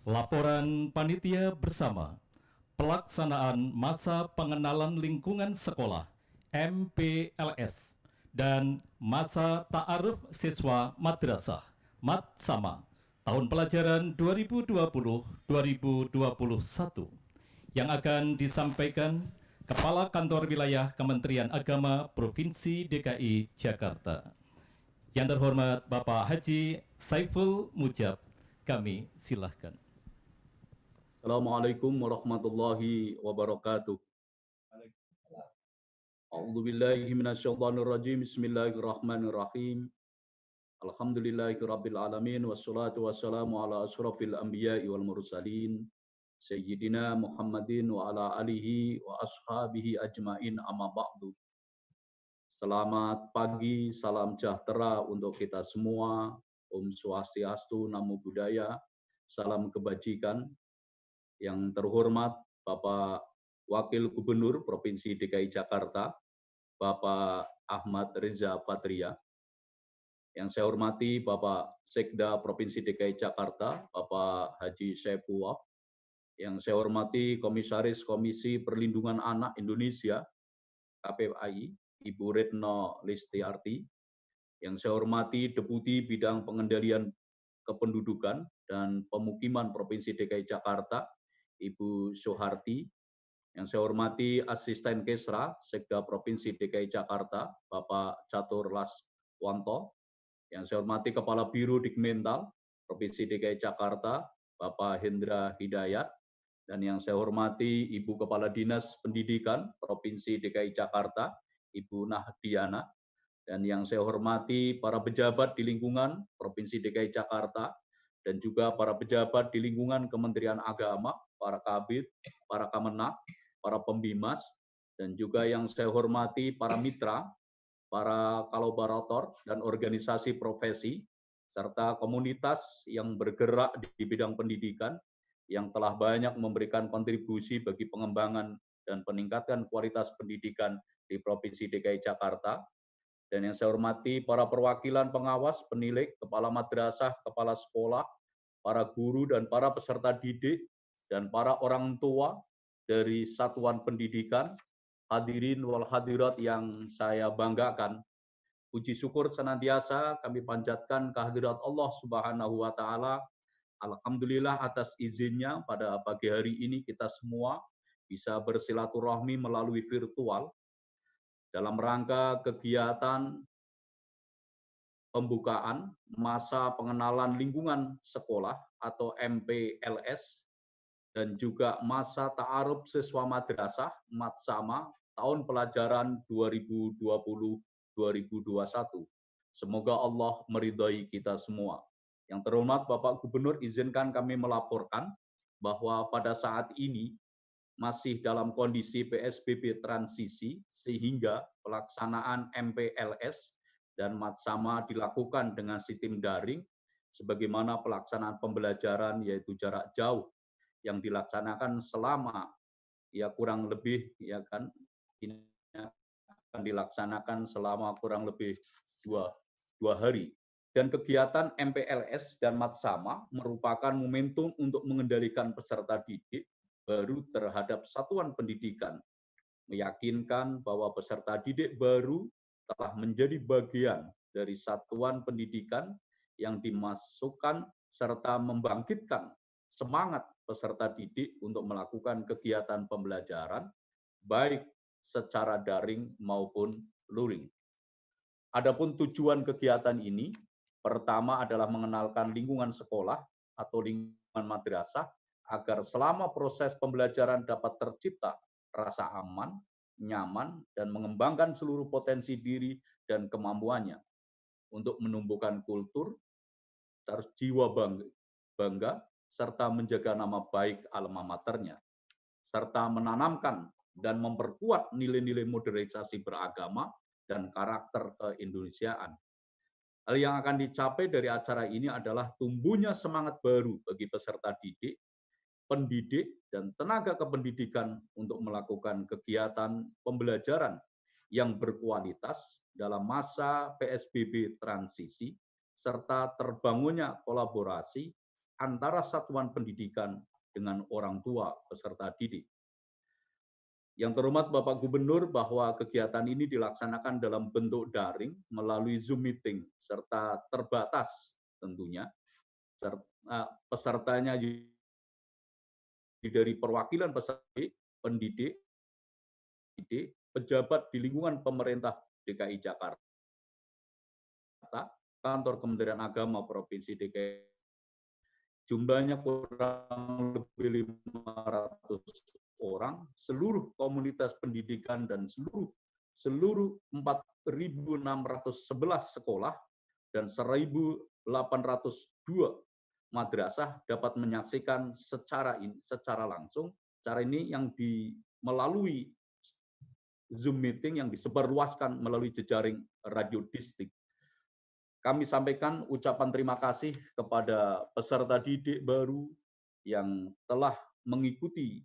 Laporan Panitia Bersama Pelaksanaan Masa Pengenalan Lingkungan Sekolah MPLS dan Masa Ta'aruf Siswa Madrasah MATSAMA tahun pelajaran 2020-2021 yang akan disampaikan Kepala Kantor Wilayah Kementerian Agama Provinsi DKI Jakarta. Yang terhormat Bapak Haji Saiful Mujab, kami silahkan. Assalamualaikum warahmatullahi wabarakatuh. A'udzu billahi minasyaitonir rajim. Bismillahirrahmanirrahim. Alhamdulillahirabbil alamin wassalatu wassalamu ala asyrafil anbiya'i wal mursalin sayyidina Muhammadin wa ala alihi wa ashabihi ajmain amma ba'du. Selamat pagi, salam sejahtera untuk kita semua. Om Swastiastu, Namo Buddhaya, salam kebajikan. Yang terhormat Bapak Wakil Gubernur Provinsi DKI Jakarta, Bapak Ahmad Reza Patria. Yang saya hormati Bapak Sekda Provinsi DKI Jakarta, Bapak Haji Saifullah. Yang saya hormati Komisaris Komisi Perlindungan Anak Indonesia, KPAI, Ibu Retno Listiarti. Yang saya hormati Deputi Bidang Pengendalian Kependudukan dan Pemukiman Provinsi DKI Jakarta, Ibu Soeharti. Yang saya hormati Asisten Kesra Sekda Provinsi DKI Jakarta, Bapak Catur Laswanto. Yang saya hormati Kepala Biro Dikmental Provinsi DKI Jakarta, Bapak Hendra Hidayat. Dan yang saya hormati Ibu Kepala Dinas Pendidikan Provinsi DKI Jakarta, Ibu Nahdiana. Dan yang saya hormati para pejabat di lingkungan Provinsi DKI Jakarta, dan juga para pejabat di lingkungan Kementerian Agama, para kabid, para kamenak, para pembimas, dan juga yang saya hormati para mitra, para kolaborator dan organisasi profesi, serta komunitas yang bergerak di bidang pendidikan, yang telah banyak memberikan kontribusi bagi pengembangan dan peningkatan kualitas pendidikan di Provinsi DKI Jakarta. Dan yang saya hormati para perwakilan pengawas, penilik, kepala madrasah, kepala sekolah, para guru dan para peserta didik, dan para orang tua dari satuan pendidikan, hadirin wal hadirat yang saya banggakan. Puji syukur senantiasa kami panjatkan kehadirat Allah Subhanahu wa Ta'ala. Alhamdulillah atas izinnya pada pagi hari ini kita semua bisa bersilaturahmi melalui virtual dalam rangka kegiatan pembukaan masa pengenalan lingkungan sekolah atau MPLS dan juga masa ta'aruf siswa madrasah MATSAMA tahun pelajaran 2020-2021. Semoga Allah meridhai kita semua. Yang terhormat Bapak Gubernur, izinkan kami melaporkan bahwa pada saat ini masih dalam kondisi PSBB transisi sehingga pelaksanaan MPLS dan MATSAMA dilakukan dengan sistem daring sebagaimana pelaksanaan pembelajaran yaitu jarak jauh yang dilaksanakan selama kurang lebih ini akan dilaksanakan selama kurang lebih dua hari. Dan kegiatan MPLS dan MATSAMA merupakan momentum untuk mengendalikan peserta didik baru terhadap satuan pendidikan, meyakinkan bahwa peserta didik baru telah menjadi bagian dari satuan pendidikan yang dimasukkan serta membangkitkan semangat peserta didik untuk melakukan kegiatan pembelajaran baik secara daring maupun luring. Adapun tujuan kegiatan ini, pertama adalah mengenalkan lingkungan sekolah atau lingkungan madrasah agar selama proses pembelajaran dapat tercipta rasa aman, nyaman, dan mengembangkan seluruh potensi diri dan kemampuannya untuk menumbuhkan kultur, terus jiwa bangga, serta menjaga nama baik alma maternya, serta menanamkan dan memperkuat nilai-nilai modernisasi beragama dan karakter keindonesiaan. Hal yang akan dicapai dari acara ini adalah tumbuhnya semangat baru bagi peserta didik, pendidik, dan tenaga kependidikan untuk melakukan kegiatan pembelajaran yang berkualitas dalam masa PSBB transisi, serta terbangunnya kolaborasi antara satuan pendidikan dengan orang tua peserta didik. Yang terhormat Bapak Gubernur, bahwa kegiatan ini dilaksanakan dalam bentuk daring melalui Zoom meeting serta terbatas tentunya. Pesertanya dari perwakilan peserta, pendidik, pejabat di lingkungan pemerintah DKI Jakarta, kantor Kementerian Agama Provinsi DKI. Jumlahnya kurang lebih 500 orang, seluruh komunitas pendidikan dan seluruh 4.611 sekolah dan 1.802 madrasah dapat menyaksikan secara langsung. Cara ini yang melalui Zoom meeting yang disebarluaskan melalui jejaring radio distrik. Kami sampaikan ucapan terima kasih kepada peserta didik baru yang telah mengikuti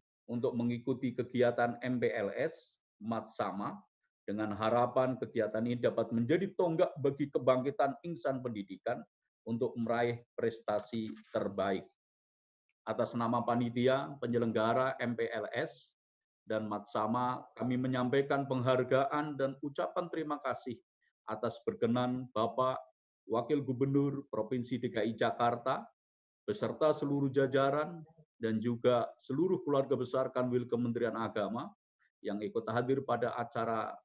kegiatan MPLS Matsama, dengan harapan kegiatan ini dapat menjadi tonggak bagi kebangkitan insan pendidikan untuk meraih prestasi terbaik. Atas nama panitia penyelenggara MPLS dan Matsama, kami menyampaikan penghargaan dan ucapan terima kasih atas berkenan Bapak Wakil Gubernur Provinsi DKI Jakarta beserta seluruh jajaran dan juga seluruh keluarga besar Kanwil Kementerian Agama yang ikut hadir pada acara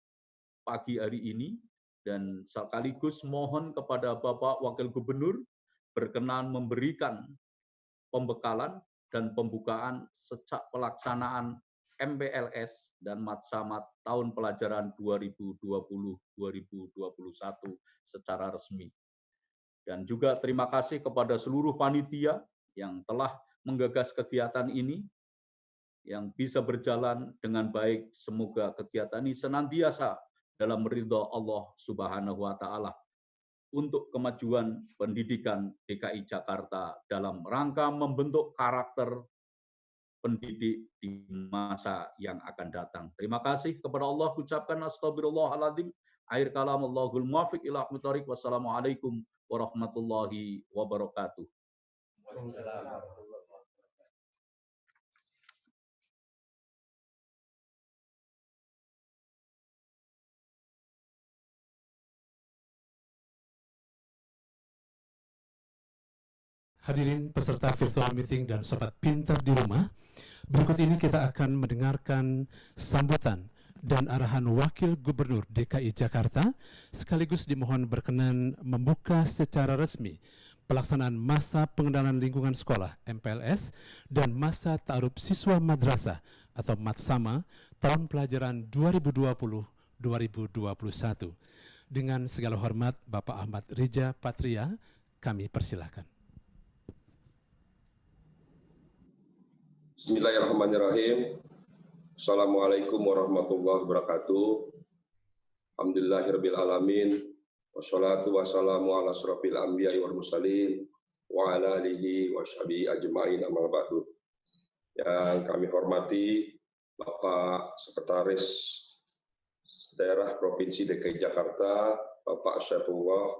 pagi hari ini, dan sekaligus mohon kepada Bapak Wakil Gubernur berkenan memberikan pembekalan dan pembukaan sejak pelaksanaan MPLS dan Matsamat tahun pelajaran 2020-2021 secara resmi. Dan juga terima kasih kepada seluruh panitia yang telah menggagas kegiatan ini, yang bisa berjalan dengan baik. Semoga kegiatan ini senantiasa dalam ridha Allah Subhanahu wa Ta'ala untuk kemajuan pendidikan DKI Jakarta dalam rangka membentuk karakter pendidik di masa yang akan datang. Terima kasih kepada Allah, ucapkan astagfirullahaladzim. Akhir kalam, Allahul muwafiq ila aqwamit thoriq. Wassalamualaikum warahmatullahi wabarakatuh. Hadirin peserta virtual meeting dan sobat pintar di rumah, berikut ini kita akan mendengarkan sambutan dan arahan Wakil Gubernur DKI Jakarta, sekaligus dimohon berkenan membuka secara resmi pelaksanaan masa pengenalan lingkungan sekolah MPLS dan masa ta'aruf siswa madrasah atau Matsama tahun pelajaran 2020-2021. Dengan segala hormat Bapak Ahmad Rija Patria, kami persilahkan. Bismillahirrahmanirrahim. Assalamualaikum warahmatullahi wabarakatuh. Alhamdulillahirabbil alamin. Wassalatu wassalamu ala asrofil anbiya'i wal mursalin wa ala alihi wa sahbihi ajma'in, amma ba'du. Yang kami hormati Bapak Sekretaris Daerah Provinsi DKI Jakarta, Bapak Syaifullah,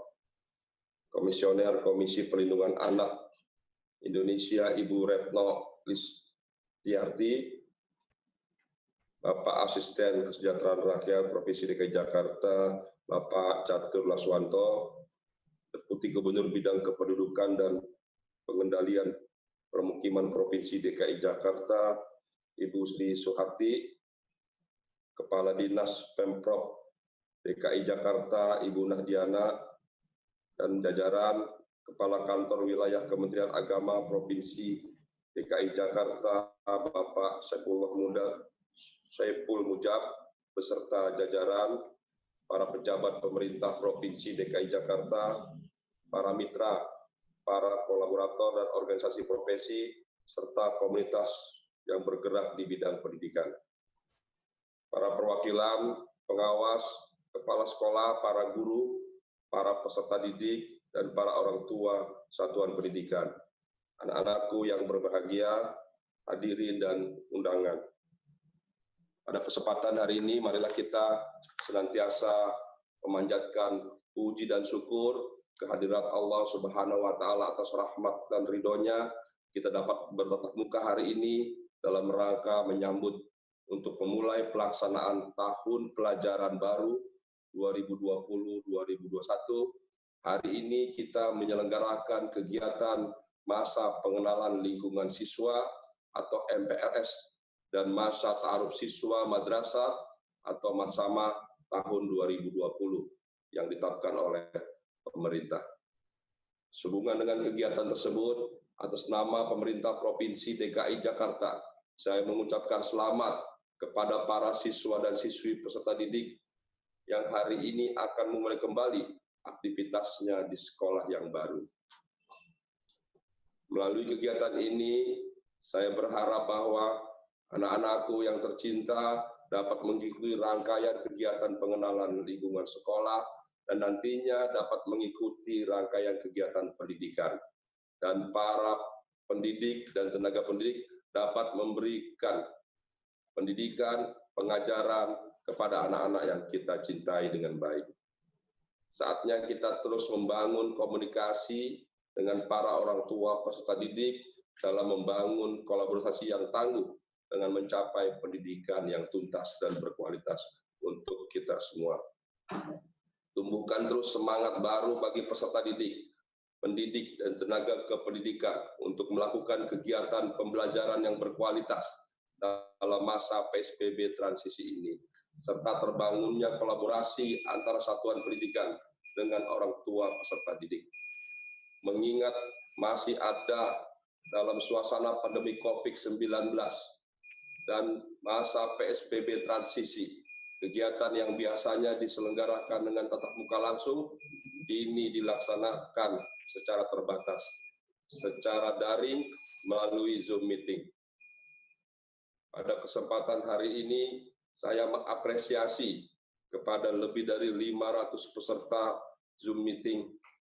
Komisioner Komisi Perlindungan Anak Indonesia, Ibu Retno Listiarti, Bapak Asisten Kesejahteraan Rakyat Provinsi DKI Jakarta, Bapak Catur Laswanto, Deputi Gubernur Bidang Kependudukan dan Pengendalian Permukiman Provinsi DKI Jakarta, Ibu Sri Suharti, Kepala Dinas Pemprov DKI Jakarta, Ibu Nahdiana, dan jajaran Kepala Kantor Wilayah Kementerian Agama Provinsi DKI Jakarta, Bapak Saiful Mujab, beserta jajaran, para pejabat pemerintah Provinsi DKI Jakarta, para mitra, para kolaborator dan organisasi profesi, serta komunitas yang bergerak di bidang pendidikan. Para perwakilan, pengawas, kepala sekolah, para guru, para peserta didik, dan para orang tua satuan pendidikan. Anak-anakku yang berbahagia, hadirin dan undangan. Pada kesempatan hari ini, marilah kita senantiasa memanjatkan puji dan syukur kehadirat Allah Subhanahu wa Ta'ala atas rahmat dan ridhonya, kita dapat bertatap muka hari ini dalam rangka menyambut untuk memulai pelaksanaan tahun pelajaran baru 2020-2021. Hari ini kita menyelenggarakan kegiatan masa pengenalan lingkungan siswa atau MPLS dan masa ta'aruf siswa madrasah atau Madsama tahun 2020 yang ditetapkan oleh pemerintah. Sehubungan dengan kegiatan tersebut, atas nama pemerintah Provinsi DKI Jakarta, saya mengucapkan selamat kepada para siswa dan siswi peserta didik yang hari ini akan memulai kembali aktivitasnya di sekolah yang baru. Melalui kegiatan ini, saya berharap bahwa anak-anakku yang tercinta dapat mengikuti rangkaian kegiatan pengenalan lingkungan sekolah dan nantinya dapat mengikuti rangkaian kegiatan pendidikan. Dan para pendidik dan tenaga pendidik dapat memberikan pendidikan, pengajaran kepada anak-anak yang kita cintai dengan baik. Saatnya kita terus membangun komunikasi dengan para orang tua peserta didik dalam membangun kolaborasi yang tangguh dengan mencapai pendidikan yang tuntas dan berkualitas untuk kita semua. Tumbuhkan terus semangat baru bagi peserta didik, pendidik, dan tenaga kependidikan untuk melakukan kegiatan pembelajaran yang berkualitas dalam masa PSBB transisi ini, serta terbangunnya kolaborasi antara satuan pendidikan dengan orang tua peserta didik. Mengingat masih ada dalam suasana pandemi COVID-19 dan masa PSBB transisi, kegiatan yang biasanya diselenggarakan dengan tatap muka langsung, ini dilaksanakan secara terbatas, secara daring melalui Zoom meeting. Pada kesempatan hari ini, saya mengapresiasi kepada lebih dari 500 peserta Zoom meeting,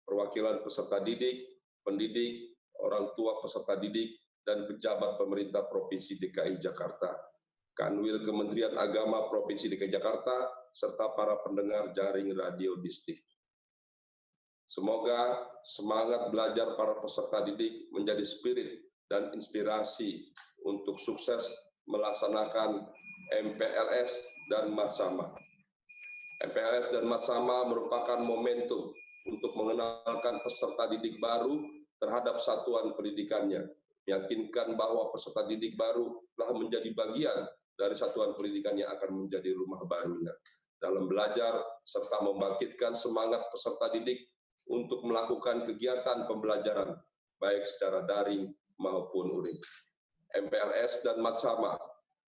perwakilan peserta didik, pendidik, orang tua peserta didik, dan pejabat pemerintah Provinsi DKI Jakarta, Kanwil Kementerian Agama Provinsi DKI Jakarta, serta para pendengar jaring radio distrik. Semoga semangat belajar para peserta didik menjadi spirit dan inspirasi untuk sukses melaksanakan MPLS dan Madsama. MPLS dan Madsama merupakan momentum untuk mengenalkan peserta didik baru terhadap satuan pendidikannya, meyakinkan bahwa peserta didik baru telah menjadi bagian dari satuan pendidikan yang akan menjadi rumah barunya dalam belajar serta membangkitkan semangat peserta didik untuk melakukan kegiatan pembelajaran baik secara daring maupun luring. MPLS dan Madsama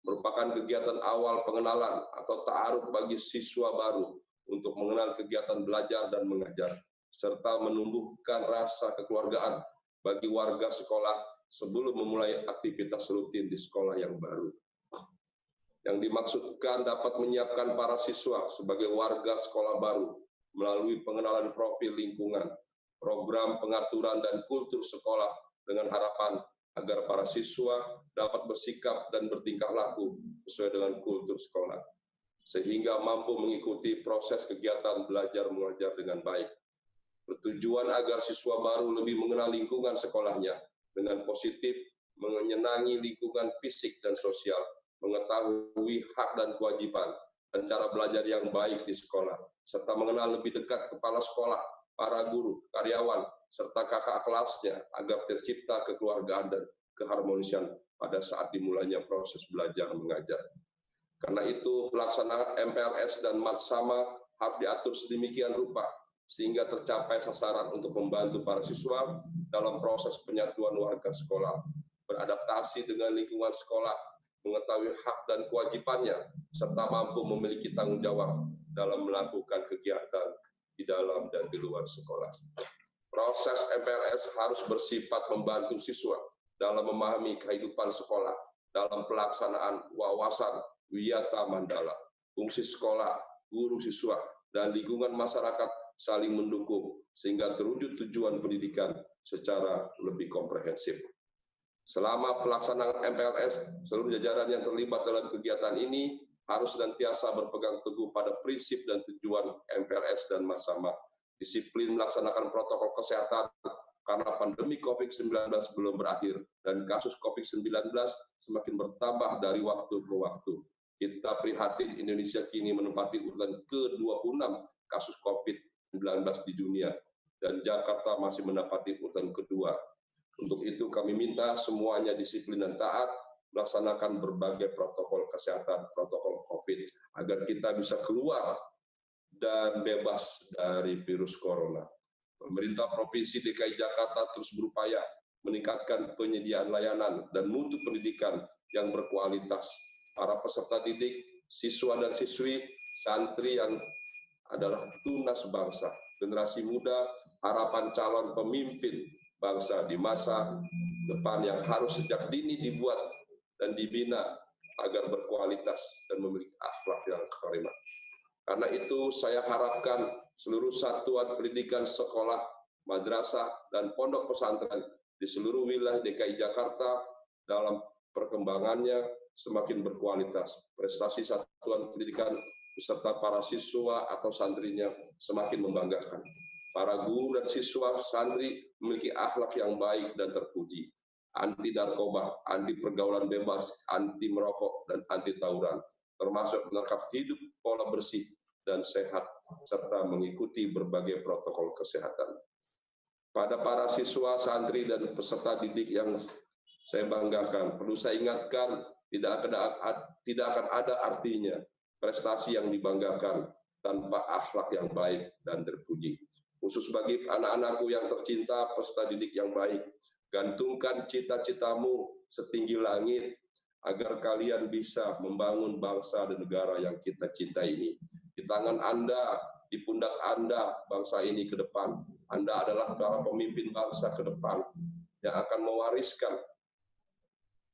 merupakan kegiatan awal pengenalan atau ta'aruf bagi siswa baru untuk mengenal kegiatan belajar dan mengajar, serta menumbuhkan rasa kekeluargaan bagi warga sekolah sebelum memulai aktivitas rutin di sekolah yang baru. Yang dimaksudkan dapat menyiapkan para siswa sebagai warga sekolah baru melalui pengenalan profil lingkungan, program pengaturan dan kultur sekolah dengan harapan agar para siswa dapat bersikap dan bertingkah laku sesuai dengan kultur sekolah, sehingga mampu mengikuti proses kegiatan belajar mengajar dengan baik. Bertujuan agar siswa baru lebih mengenal lingkungan sekolahnya dengan positif, menyenangi lingkungan fisik dan sosial, mengetahui hak dan kewajiban, dan cara belajar yang baik di sekolah, serta mengenal lebih dekat kepala sekolah, para guru, karyawan, serta kakak kelasnya agar tercipta kekeluargaan dan keharmonisan pada saat dimulainya proses belajar mengajar. Karena itu, pelaksanaan MPLS dan Madsama harus diatur sedemikian rupa sehingga tercapai sasaran untuk membantu para siswa dalam proses penyatuan warga sekolah, beradaptasi dengan lingkungan sekolah, mengetahui hak dan kewajibannya, serta mampu memiliki tanggung jawab dalam melakukan kegiatan di dalam dan di luar sekolah. Proses MPLS harus bersifat membantu siswa dalam memahami kehidupan sekolah, dalam pelaksanaan wawasan wiyata mandala, fungsi sekolah, guru siswa, dan lingkungan masyarakat saling mendukung sehingga terwujud tujuan pendidikan secara lebih komprehensif. Selama pelaksanaan MPLS, seluruh jajaran yang terlibat dalam kegiatan ini harus senantiasa berpegang teguh pada prinsip dan tujuan MPLS dan Madsama disiplin melaksanakan protokol kesehatan karena pandemi COVID-19 belum berakhir dan kasus COVID-19 semakin bertambah dari waktu ke waktu. Kita prihatin Indonesia kini menempati urutan ke-26 kasus COVID-19 di dunia dan Jakarta masih menempati urutan kedua. Untuk itu kami minta semuanya disiplin dan taat melaksanakan berbagai protokol kesehatan, protokol COVID agar kita bisa keluar dan bebas dari virus corona. Pemerintah Provinsi DKI Jakarta terus berupaya meningkatkan penyediaan layanan dan mutu pendidikan yang berkualitas. Para peserta didik, siswa dan siswi, santri yang adalah tunas bangsa, generasi muda, harapan calon pemimpin bangsa di masa depan yang harus sejak dini dibuat dan dibina agar berkualitas dan memiliki akhlak yang karimah. Karena itu saya harapkan seluruh satuan pendidikan sekolah, madrasah, dan pondok pesantren di seluruh wilayah DKI Jakarta dalam perkembangannya semakin berkualitas. Prestasi satuan pendidikan beserta para siswa atau santrinya semakin membanggakan. Para guru dan siswa santri memiliki akhlak yang baik dan terpuji. Anti narkoba, anti pergaulan bebas, anti merokok, dan anti tawuran, termasuk menerapkan hidup pola bersih dan sehat, serta mengikuti berbagai protokol kesehatan. Pada para siswa, santri, dan peserta didik yang saya banggakan, perlu saya ingatkan, tidak akan ada artinya prestasi yang dibanggakan tanpa akhlak yang baik dan terpuji. Khusus bagi anak-anakku yang tercinta, peserta didik yang baik, gantungkan cita-citamu setinggi langit, agar kalian bisa membangun bangsa dan negara yang kita cintai ini. Di tangan Anda, di pundak Anda, bangsa ini ke depan. Anda adalah para pemimpin bangsa ke depan yang akan mewariskan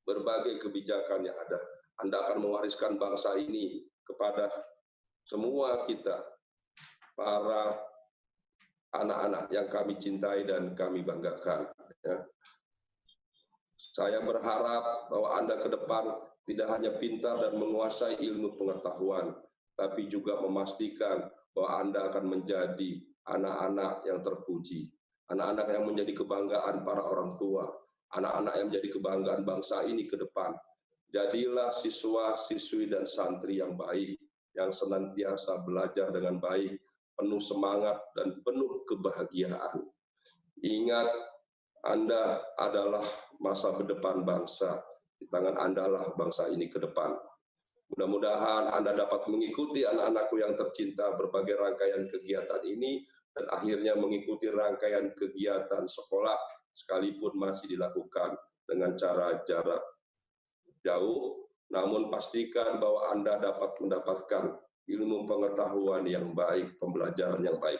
berbagai kebijakan yang ada. Anda akan mewariskan bangsa ini kepada semua kita, para anak-anak yang kami cintai dan kami banggakan. Ya. Saya berharap bahwa Anda ke depan tidak hanya pintar dan menguasai ilmu pengetahuan, tapi juga memastikan bahwa Anda akan menjadi anak-anak yang terpuji, anak-anak yang menjadi kebanggaan para orang tua, anak-anak yang menjadi kebanggaan bangsa ini ke depan. Jadilah siswa, siswi, dan santri yang baik, yang senantiasa belajar dengan baik, penuh semangat dan penuh kebahagiaan. Ingat, Anda adalah masa depan bangsa. Di tangan Anda lah bangsa ini ke depan. Mudah-mudahan Anda dapat mengikuti anak-anakku yang tercinta berbagai rangkaian kegiatan ini dan akhirnya mengikuti rangkaian kegiatan sekolah sekalipun masih dilakukan dengan cara jarak jauh, namun pastikan bahwa Anda dapat mendapatkan ilmu pengetahuan yang baik, pembelajaran yang baik.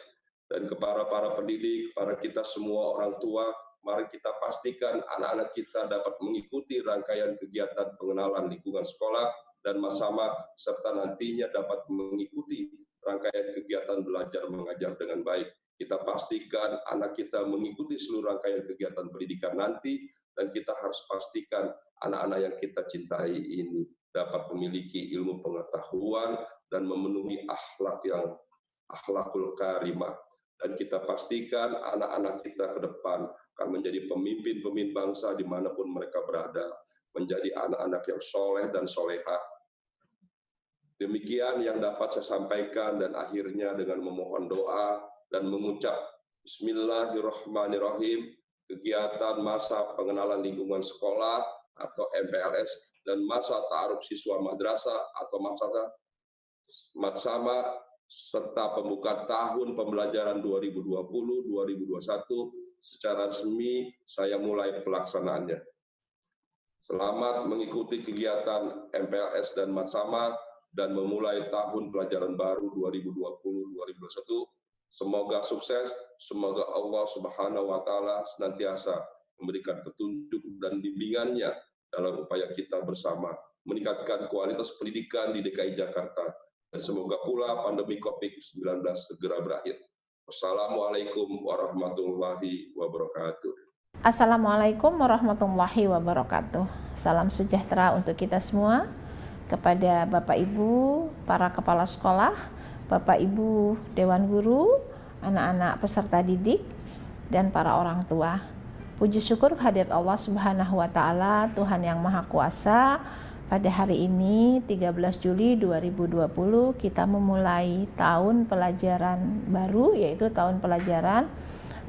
Dan kepada para pendidik, para kita semua orang tua, mari kita pastikan anak-anak kita dapat mengikuti rangkaian kegiatan pengenalan lingkungan sekolah dan Masama, serta nantinya dapat mengikuti rangkaian kegiatan belajar mengajar dengan baik. Kita pastikan anak kita mengikuti seluruh rangkaian kegiatan pendidikan nanti, dan kita harus pastikan anak-anak yang kita cintai ini dapat memiliki ilmu pengetahuan dan memenuhi akhlak yang akhlakul karimah. Dan kita pastikan anak-anak kita ke depan akan menjadi pemimpin-pemimpin bangsa dimanapun mereka berada, menjadi anak-anak yang soleh dan soleha. Demikian yang dapat saya sampaikan, dan akhirnya dengan memohon doa dan mengucap Bismillahirrahmanirrahim, kegiatan masa pengenalan lingkungan sekolah atau MPLS dan masa ta'aruf siswa madrasah atau Matsama serta pembukaan tahun pembelajaran 2020-2021 secara resmi saya mulai pelaksanaannya. Selamat mengikuti kegiatan MPLS dan Matsama dan memulai tahun pelajaran baru 2020-2021. Semoga sukses, semoga Allah Subhanahu wa Ta'ala senantiasa memberikan petunjuk dan bimbingannya dalam upaya kita bersama meningkatkan kualitas pendidikan di DKI Jakarta. Dan semoga pula pandemi COVID-19 segera berakhir. Wassalamualaikum warahmatullahi wabarakatuh. Assalamualaikum warahmatullahi wabarakatuh. Salam sejahtera untuk kita semua, kepada Bapak Ibu, para kepala sekolah, Bapak Ibu Dewan Guru, anak-anak peserta didik, dan para orang tua. Puji syukur kehadirat Allah Subhanahu wa Ta'ala, Tuhan yang Maha Kuasa. Pada hari ini 13 Juli 2020 kita memulai tahun pelajaran baru, yaitu tahun pelajaran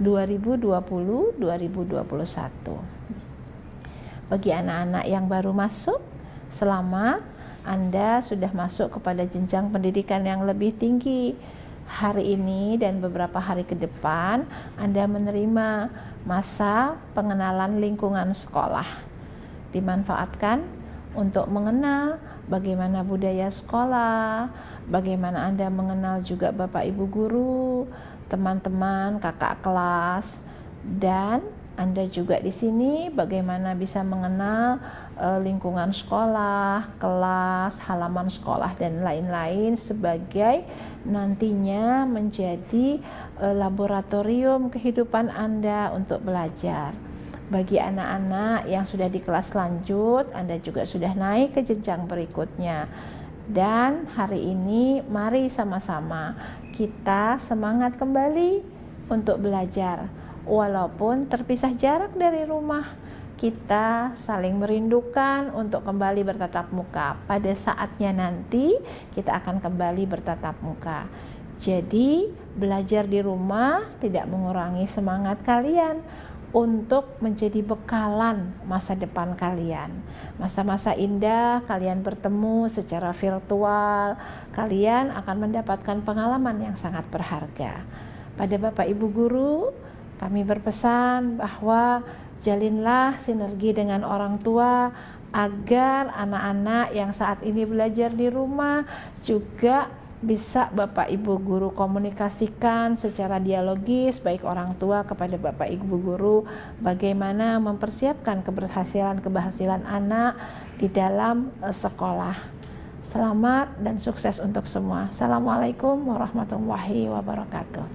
2020-2021. Bagi anak-anak yang baru masuk, selamat, Anda sudah masuk kepada jenjang pendidikan yang lebih tinggi. Hari ini dan beberapa hari ke depan Anda menerima masa pengenalan lingkungan sekolah. Dimanfaatkan untuk mengenal bagaimana budaya sekolah, bagaimana Anda mengenal juga Bapak Ibu guru, teman-teman, kakak kelas, dan Anda juga di sini bagaimana bisa mengenal lingkungan sekolah, kelas, halaman sekolah, dan lain-lain sebagai nantinya menjadi laboratorium kehidupan Anda untuk belajar. Bagi anak-anak yang sudah di kelas lanjut, Anda juga sudah naik ke jenjang berikutnya. Dan hari ini mari sama-sama kita semangat kembali untuk belajar. Walaupun terpisah jarak dari rumah, kita saling merindukan untuk kembali bertatap muka. Pada saatnya nanti kita akan kembali bertatap muka. Jadi belajar di rumah tidak mengurangi semangat kalian untuk menjadi bekalan masa depan kalian. Masa-masa indah kalian bertemu secara virtual, kalian akan mendapatkan pengalaman yang sangat berharga. Pada Bapak Ibu guru, kami berpesan bahwa jalinlah sinergi dengan orang tua agar anak-anak yang saat ini belajar di rumah juga bisa Bapak Ibu guru komunikasikan secara dialogis, baik orang tua kepada Bapak Ibu guru, bagaimana mempersiapkan keberhasilan anak di dalam sekolah. Selamat dan sukses untuk semua. Assalamualaikum warahmatullahi wabarakatuh.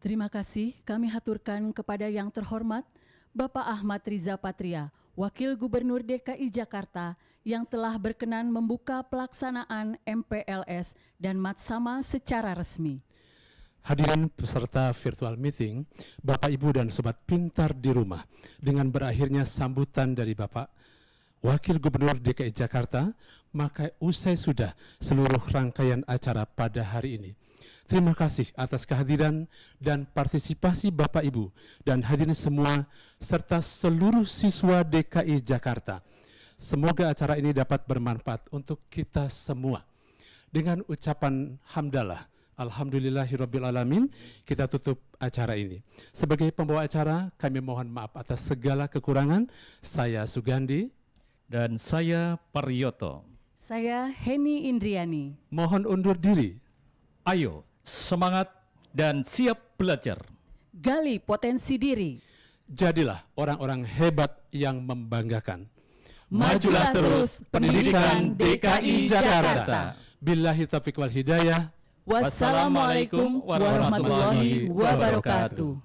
Terima kasih kami haturkan kepada yang terhormat Bapak Ahmad Riza Patria, Wakil Gubernur DKI Jakarta, yang telah berkenan membuka pelaksanaan MPLS dan Matsama secara resmi. Hadirin peserta virtual meeting, Bapak Ibu dan Sobat Pintar di rumah, dengan berakhirnya sambutan dari Bapak Wakil Gubernur DKI Jakarta, maka usai sudah seluruh rangkaian acara pada hari ini. Terima kasih atas kehadiran dan partisipasi Bapak Ibu dan hadirin semua serta seluruh siswa DKI Jakarta. Semoga acara ini dapat bermanfaat untuk kita semua. Dengan ucapan hamdalah, alhamdulillahirrabbilalamin, kita tutup acara ini. Sebagai pembawa acara, kami mohon maaf atas segala kekurangan. Saya Sugandi. Dan saya Paryoto. Saya Heni Indriani. Mohon undur diri. Ayo, semangat dan siap belajar. Gali potensi diri. Jadilah orang-orang hebat yang membanggakan. Majulah terus pendidikan DKI Jakarta. Billahi taufiq wal hidayah. Wassalamualaikum warahmatullahi wabarakatuh.